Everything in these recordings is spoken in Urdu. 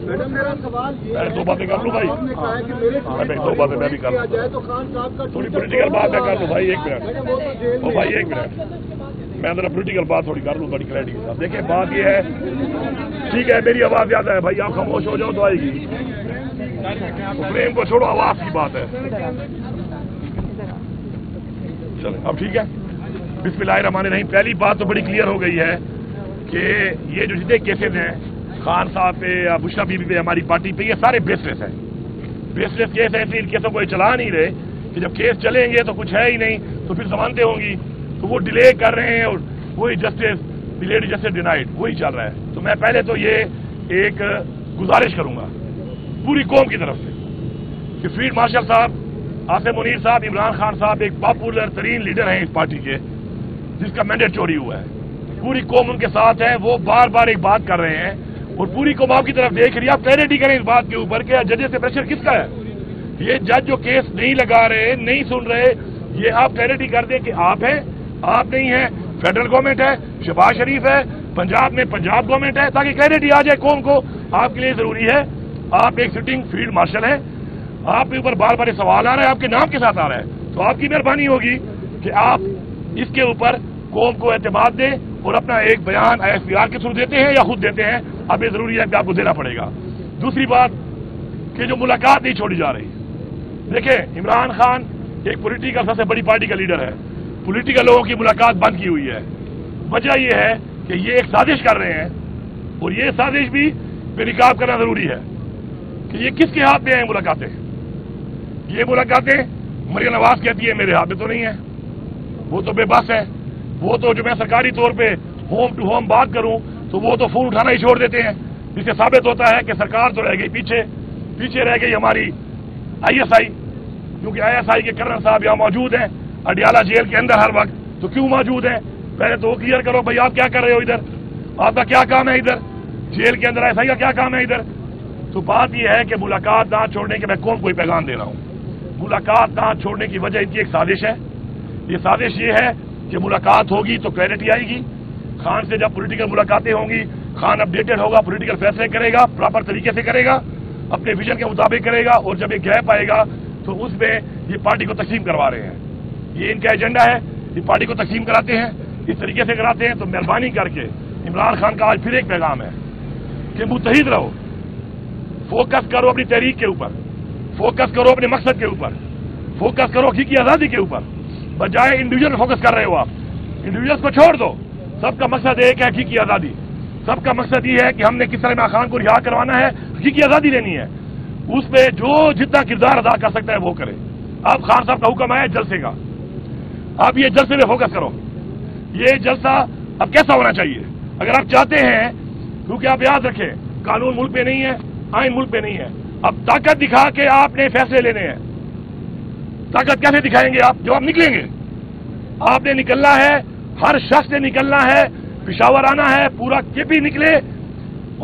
میڈم میرا سوال یہ ہے، دو باتیں کر لوں بھائی، دو باتیں میں بھی کر لوں، تھوڑی پولیٹیکل بات ہے کر لوں بھائی، ایک منٹ، بھائی ایک منٹ، میں ذرا پولیٹیکل بات تھوڑی کر لوں بڑی کلیئرٹی کے ساتھ۔ دیکھیں بات یہ ہے، ٹھیک ہے میری آواز زیادہ ہے بھائی، آپ خاموش ہو جاؤ تو آئے گی، فریم کو چھوڑو، آواز کی بات ہے، چلیں اب ٹھیک ہے۔ بسم اللہ الرحمن الرحیم۔ پہلی بات تو بڑی کلیئر ہو گئی ہے کہ یہ جو جتنے کیسز ہیں خان صاحب پہ یا بشرا بی بی پہ، ہماری پارٹی پہ، یہ سارے بیس لیس ہیں، بیس لیس کیس ہیں، اس لیے ان کیسوں کو چلا نہیں رہے کہ جب کیس چلیں گے تو کچھ ہے ہی نہیں تو پھر ضمانتیں ہوں گی، تو وہ ڈیلے کر رہے ہیں اور وہی جسٹس ڈیلیڈ جسٹس ڈینائڈ وہی چل رہا ہے۔ تو میں پہلے تو یہ ایک گزارش کروں گا پوری قوم کی طرف سے کہ فیلڈ مارشل صاحب عاصم منیر صاحب، عمران خان صاحب ایک پاپولر ترین لیڈر ہیں اس پارٹی کے جس کا مینڈیٹ چوری ہوا ہے، پوری قوم ان کے ساتھ ہے، وہ بار بار ایک بات کر رہے ہیں اور پوری قوم آپ کی طرف دیکھ رہی ہے۔ آپ کلیئرٹی کریں اس بات کے اوپر کہ ججز سے پریشر کس کا ہے؟ یہ جج جو کیس نہیں لگا رہے، نہیں سن رہے، یہ آپ کلیئرٹی کر دیں کہ آپ ہیں، آپ نہیں ہیں، فیڈرل گورنمنٹ ہے، شہباز شریف ہے، پنجاب میں پنجاب گورنمنٹ ہے، تاکہ کلیئرٹی آ جائے قوم کو۔ آپ کے لیے ضروری ہے، آپ ایک سٹنگ فیلڈ مارشل ہیں، آپ کے اوپر بار بار سوال آ رہا ہے، آپ کے نام کے ساتھ آ رہا ہے، تو آپ کی مہربانی ہوگی کہ آپ اس کے اوپر قوم کو اعتماد دیں اور اپنا ایک بیان آئی ایس پی آر کے تھرو دیتے ہیں یا خود دیتے ہیں، اب یہ ضروری ہے کہ آپ کو دینا پڑے گا۔ دوسری بات کہ جو ملاقات نہیں چھوڑی جا رہی، دیکھیں عمران خان ایک پولیٹیکل سب سے بڑی پارٹی کا لیڈر ہے، پولیٹیکل لوگوں کی ملاقات بند کی ہوئی ہے، وجہ یہ ہے کہ یہ ایک سازش کر رہے ہیں اور یہ سازش بھی بے نقاب کرنا ضروری ہے کہ یہ کس کے ہاتھ میں ہیں ملاقاتیں۔ یہ ملاقاتیں مریم نواز کہتی ہے میرے ہاتھ میں تو نہیں ہے، وہ تو بے بس ہے، وہ تو جو میں سرکاری طور پہ ہوم ٹو ہوم بات کروں تو وہ تو فون اٹھانا ہی چھوڑ دیتے ہیں، جس سے ثابت ہوتا ہے کہ سرکار تو رہ گئی پیچھے رہ گئی ہماری آئی ایس آئی، کیونکہ آئی ایس آئی کے کرنل صاحب یہاں موجود ہیں اڈیالہ جیل کے اندر ہر وقت، تو کیوں موجود ہیں؟ پہلے تو وہ کلیئر کرو بھائی آپ کیا کر رہے ہو ادھر، آپ کا کیا کام ہے ادھر جیل کے اندر، آئی ایس آئی کا کیا کام ہے ادھر؟ تو بات یہ ہے کہ ملاقات نہ چھوڑنے کے میں قوم کو ہی پیغام دے رہا ہوں، ملاقات نہ چھوڑنے کی وجہ ان کی ایک سازش ہے، یہ سازش یہ ہے کہ ملاقات ہوگی تو کلیئرٹی آئے گی، خان سے جب پولیٹیکل ملاقاتیں ہوں گی، خان اپڈیٹڈ ہوگا، پولیٹیکل فیصلے کرے گا، پراپر طریقے سے کرے گا، اپنے ویژن کے مطابق کرے گا، اور جب ایک گیپ آئے گا تو اس میں یہ پارٹی کو تقسیم کروا رہے ہیں، یہ ان کا ایجنڈا ہے، یہ پارٹی کو تقسیم کراتے ہیں، اس طریقے سے کراتے ہیں۔ تو مہربانی کر کے عمران خان کا آج پھر ایک پیغام ہے کہ متحد رہو، فوکس کرو اپنی تحریک کے اوپر، فوکس کرو اپنے مقصد کے اوپر، فوکس کرو حقیقی آزادی کے اوپر، بجائے انڈیویجل فوکس کر رہے ہو آپ، انڈیویجلس کو چھوڑ دو، سب کا مقصد ایک ہے حقیقی آزادی، سب کا مقصد یہ ہے کہ ہم نے کس طرح عمران خان کو رہا کروانا ہے، حقیقی آزادی لینی ہے، اس میں جو جتنا کردار ادا کر سکتا ہے وہ کرے۔ اب خان صاحب کا حکم ہے جلسے کا، اب یہ جلسے میں فوکس کرو، یہ جلسہ اب کیسا ہونا چاہیے اگر آپ چاہتے ہیں، کیونکہ آپ یاد رکھیں قانون ملک پہ نہیں ہے، آئین ملک پہ نہیں ہے، اب طاقت دکھا کے آپ نے فیصلے لینے ہیں، طاقت کیسے دکھائیں گے آپ؟ جو آپ نکلیں گے، آپ نے نکلنا ہے، ہر شخص نے نکلنا ہے، پشاور آنا ہے، پورا کیپی نکلے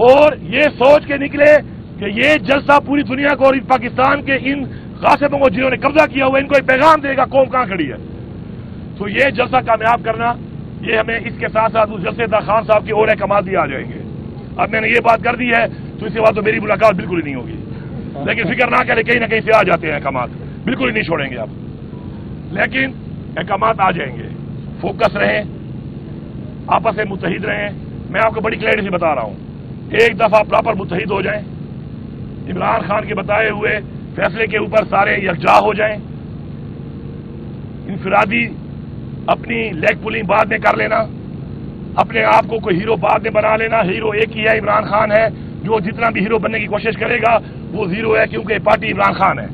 اور یہ سوچ کے نکلے کہ یہ جلسہ پوری دنیا کو اور پاکستان کے ان غاصبوں کو جنہوں نے قبضہ کیا ہوا ان کو ایک پیغام دے گا قوم کہاں کھڑی ہے۔ تو یہ جلسہ کامیاب کرنا، یہ ہمیں اس کے ساتھ ساتھ اس جلسے دا خان صاحب کے اور احکامات بھی آ جائیں گے۔ اب میں نے یہ بات کر دی ہے تو اس کے بعد تو میری ملاقات بالکل ہی نہیں ہوگی، لیکن فکر نہ کریں، کہیں نہ کہیں سے آ جاتے ہیں احکامات، بالکل ہی نہیں چھوڑیں گے آپ، لیکن احکامات آ جائیں گے۔ فوکس رہیں، آپس میں متحد رہیں، میں آپ کو بڑی کلیئرٹی سے بتا رہا ہوں، ایک دفعہ پراپر متحد ہو جائیں، عمران خان کے بتائے ہوئے فیصلے کے اوپر سارے یکجا ہو جائیں، انفرادی اپنی لیگ پولنگ بعد میں کر لینا، اپنے آپ کو کوئی ہیرو بعد میں بنا لینا، ہیرو ایک ہی ہے، عمران خان ہے، جو جتنا بھی ہیرو بننے کی کوشش کرے گا وہ زیرو ہے، کیونکہ پارٹی عمران خان ہے۔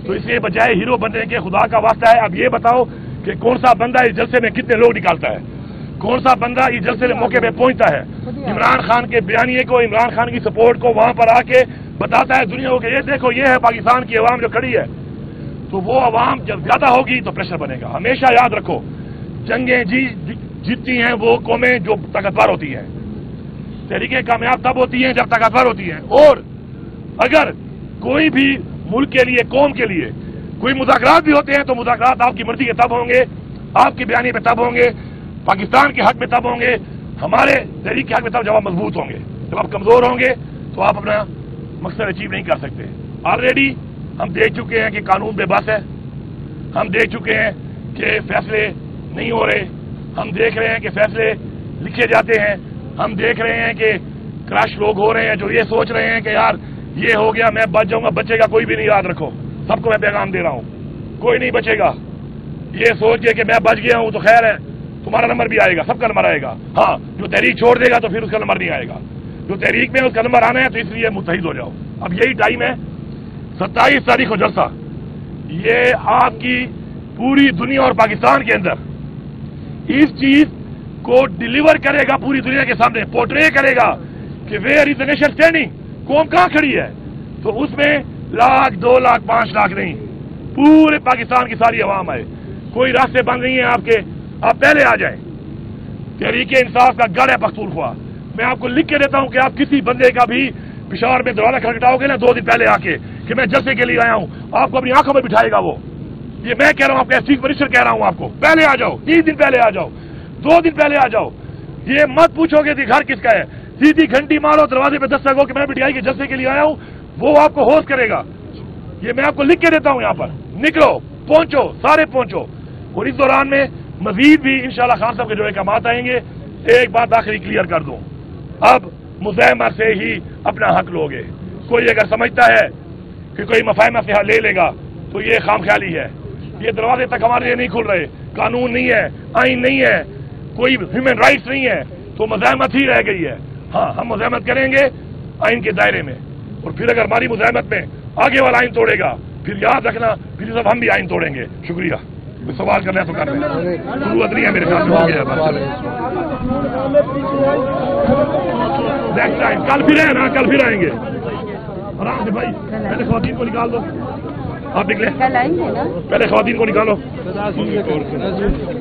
تو اس لیے بجائے ہیرو بننے کے خدا کا واسطہ ہے اب یہ بتاؤ کہ کون سا بندہ اس جلسے میں کتنے لوگ نکالتا ہے، کون سا بندہ اس جلسے میں موقع پہ پہنچتا ہے، عمران خان کے بیانیے کو، عمران خان کی سپورٹ کو وہاں پر آ کے بتاتا ہے دنیا کو کہ یہ دیکھو یہ ہے پاکستان کی عوام جو کھڑی ہے۔ تو وہ عوام جب زیادہ ہوگی تو پریشر بنے گا۔ ہمیشہ یاد رکھو جنگیں جیتتی ہیں وہ قومیں جو طاقتور ہوتی ہیں، تحریکیں کامیاب تب ہوتی ہیں جب طاقتور ہوتی ہیں، اور اگر کوئی بھی ملک کے لیے، قوم کے لیے کوئی مذاکرات بھی ہوتے ہیں تو مذاکرات آپ کی مرضی کے تب ہوں گے، آپ کے بیانی پہ تب ہوں گے، پاکستان کے حق میں تب ہوں گے، ہمارے تحریک کے حق میں تب جب آپ مضبوط ہوں گے۔ جب آپ کمزور ہوں گے تو آپ اپنا مقصد اچیو نہیں کر سکتے. آلریڈی ہم دیکھ چکے ہیں کہ قانون بے بس ہے, ہم دیکھ چکے ہیں کہ فیصلے نہیں ہو رہے, ہم دیکھ رہے ہیں کہ فیصلے لکھے جاتے ہیں, ہم دیکھ رہے ہیں کہ کرش لوگ ہو رہے ہیں جو یہ سوچ رہے ہیں کہ یار یہ ہو گیا میں بچ جاؤں گا, بچے گا کوئی بھی نہیں. یاد رکھو, سب کو میں پیغام دے رہا ہوں, کوئی نہیں بچے گا. یہ سوچ کے کہ میں بچ گیا ہوں تو خیر ہے, تمہارا نمبر بھی آئے گا, سب کا نمبر آئے گا. ہاں, جو تحریک چھوڑ دے گا تو پھر اس کا نمبر نہیں آئے گا. جو تحریک میں اس کا نمبر آنا ہے تو اس لیے متحد ہو جاؤ. اب یہی ٹائم ہے, 27 تاریخ کو جلسہ, یہ آپ کی پوری دنیا اور پاکستان کے اندر اس چیز کو ڈیلیور کرے گا, پوری دنیا کے سامنے پورٹرے کرے گا کہ where is the nation standing, قوم کہاں کھڑی ہے. تو اس میں 1 لاکھ 2 لاکھ 5 لاکھ نہیں, پورے پاکستان کی ساری عوام آئے. کوئی راستے بند نہیں ہیں آپ کے, آپ پہلے آ جائیں. تحریک انصاف کا گڑھ ہے پختونخوا. میں آپ کو لکھ کے دیتا ہوں کہ آپ کسی بندے کا بھی پشاور میں دروازہ کھٹکھٹاؤ گے نا 2 دن پہلے آ کے کہ میں جلسے کے لیے آیا ہوں, آپ کو اپنی آنکھوں میں بٹھائے گا وہ. یہ میں کہہ رہا ہوں, آپ کا چیف منسٹر کہہ رہا ہوں آپ کو, پہلے آ جاؤ, 3 دن پہلے آ جاؤ, 2 دن پہلے آ جاؤ. یہ مت پوچھو گے کہ گھر کس کا ہے, سیدھی گھنٹی مارو, دروازے پہ دستک ہو کہ میں بٹیائی کے جلسے کے لیے آیا ہوں, وہ آپ کو ہوسٹ کرے گا. یہ میں آپ کو لکھ کے دیتا ہوں, یہاں پر نکلو, پہنچو, سارے پہنچو. اور اس دوران میں مزید بھی انشاءاللہ خان صاحب کے جو احکامات آئیں گے. ایک بات آخری کلیئر کر دوں, اب مزاحمہ سے ہی اپنا حق لوگے. کوئی اگر سمجھتا ہے کہ کوئی مفاہمہ سے لے لے گا تو یہ خام خیالی ہے. یہ دروازے تک ہمارے لیے نہیں کھل رہے, قانون نہیں ہے, آئین نہیں ہے, کوئی ہیومن رائٹس نہیں ہے, تو مزاحمت ہی رہ گئی ہے. ہاں, ہم مزاحمت کریں گے آئین کے دائرے میں, اور پھر اگر ہماری مزاحمت میں آگے والا آئین توڑے گا پھر یاد رکھنا پھر سب ہم بھی آئین توڑیں گے. شکریہ. کوئی سوال کرنا ہے تو کر لیں, ضرورت نہیں ہے میرے خیال میں, ہو گیا. نیکسٹ ٹائم کل پھر ہے نا, کل پھر آئیں گے آرام سے. بھائی پہلے خواتین کو نکال دو, آپ نکلے پہلے خواتین کو نکالو,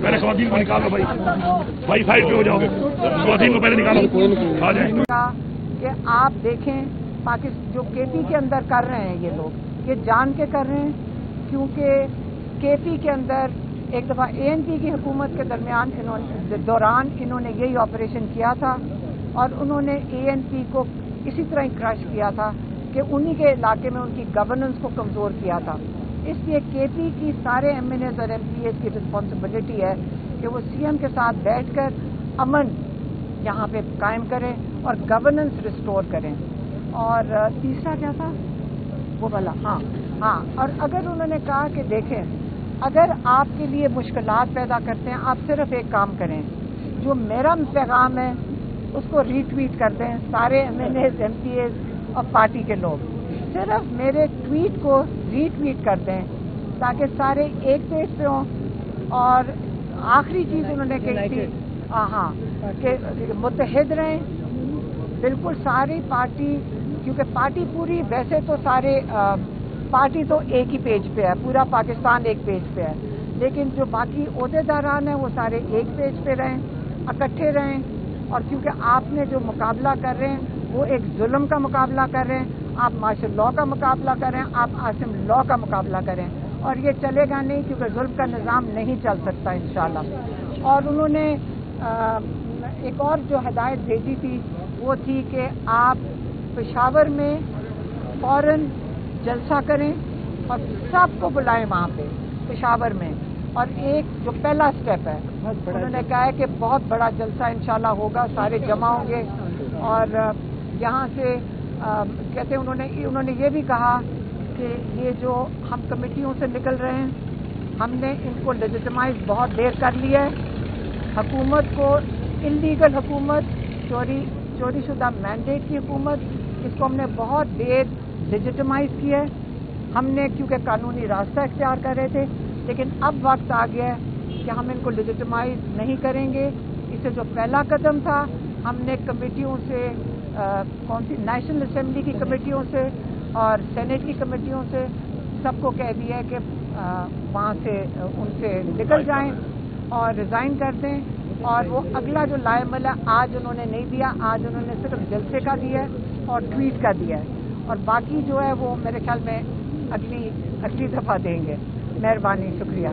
پہلے خواتین کو نکالو. بھائی سائڈ پہ ہو جاؤ گے, خواتین کو پہلے نکالو, آ جائیں. کہ آپ دیکھیں جو کے پی کے اندر کر رہے ہیں یہ لوگ, یہ جان کے کر رہے ہیں, کیونکہ کے پی کے اندر ایک دفعہ اے این پی کی حکومت کے دوران انہوں نے یہی آپریشن کیا تھا, اور انہوں نے اے این پی کو اسی طرح ہی کریش کیا تھا کہ انہی کے علاقے میں ان کی گورننس کو کمزور کیا تھا. اس لیے کے پی کی سارے ایم این ایز اور ایم پی ایز کی رسپانسبلٹی ہے کہ وہ سی ایم کے ساتھ بیٹھ کر امن یہاں پہ قائم کریں اور گورننس ریسٹور کریں. اور تیسرا کیا تھا وہ والا, ہاں, اور اگر انہوں نے کہا کہ دیکھیں اگر آپ کے لیے مشکلات پیدا کرتے ہیں, آپ صرف ایک کام کریں, جو میرا پیغام ہے اس کو ری ٹویٹ کر دیں سارے M N As M P As اور پارٹی کے لوگ, صرف میرے ٹویٹ کو ری ٹویٹ کر دیں تاکہ سارے ایک پیج پہ ہوں. اور آخری چیز انہوں نے کہی تھی کہ متحد رہیں, بالکل ساری پارٹی, کیونکہ پارٹی پوری ویسے تو سارے پارٹی تو ایک ہی پیج پہ ہے, پورا پاکستان ایک پیج پہ ہے, لیکن جو باقی عہدیداران ہیں وہ سارے ایک پیج پہ رہیں, اکٹھے رہیں. اور کیونکہ آپ نے جو مقابلہ کر رہے ہیں وہ ایک ظلم کا مقابلہ کر رہے ہیں, آپ مارشل لاء کا مقابلہ کر رہے ہیں, آپ عاصم لاء کا مقابلہ کریں, اور یہ چلے گا نہیں کیونکہ ظلم کا نظام نہیں چل سکتا انشاءاللہ. اور انہوں نے ایک اور جو ہدایت بھیجی تھی وہ تھی کہ آپ پشاور میں فوراً جلسہ کریں اور سب کو بلائیں وہاں پہ پشاور میں. اور ایک جو پہلا سٹیپ ہے انہوں نے کہا ہے کہ بہت بڑا جلسہ انشاءاللہ ہوگا, سارے جمع ہوں گے. اور یہاں سے کہتے انہوں نے یہ بھی کہا کہ یہ جو ہم کمیٹیوں سے نکل رہے ہیں ہم نے ان کو لیجیٹمائز بہت دیر کر لیا ہے. حکومت کو انلیگل حکومت, چوری شدہ مینڈیٹ کی حکومت, اس کو ہم نے بہت دیر لیجیٹمائز کیا ہے. ہم نے کیونکہ قانونی راستہ اختیار کر رہے تھے, لیکن اب وقت آ گیا ہے کہ ہم ان کو لیجیٹمائز نہیں کریں گے. اس سے جو پہلا قدم تھا ہم نے کمیٹیوں سے, کون سی نیشنل اسمبلی کی کمیٹیوں سے اور سینیٹ کی کمیٹیوں سے سب کو کہہ دیا ہے کہ وہاں سے ان سے نکل جائیں اور ریزائن کر دیں. اور وہ اگلا جو لائمل ہے آج انہوں نے نہیں دیا, آج انہوں نے صرف جلسے کا دیا ہے اور ٹویٹ کا دیا ہے, اور باقی جو ہے وہ میرے خیال میں اگلی دفعہ دیں گے. مہربانی, شکریہ.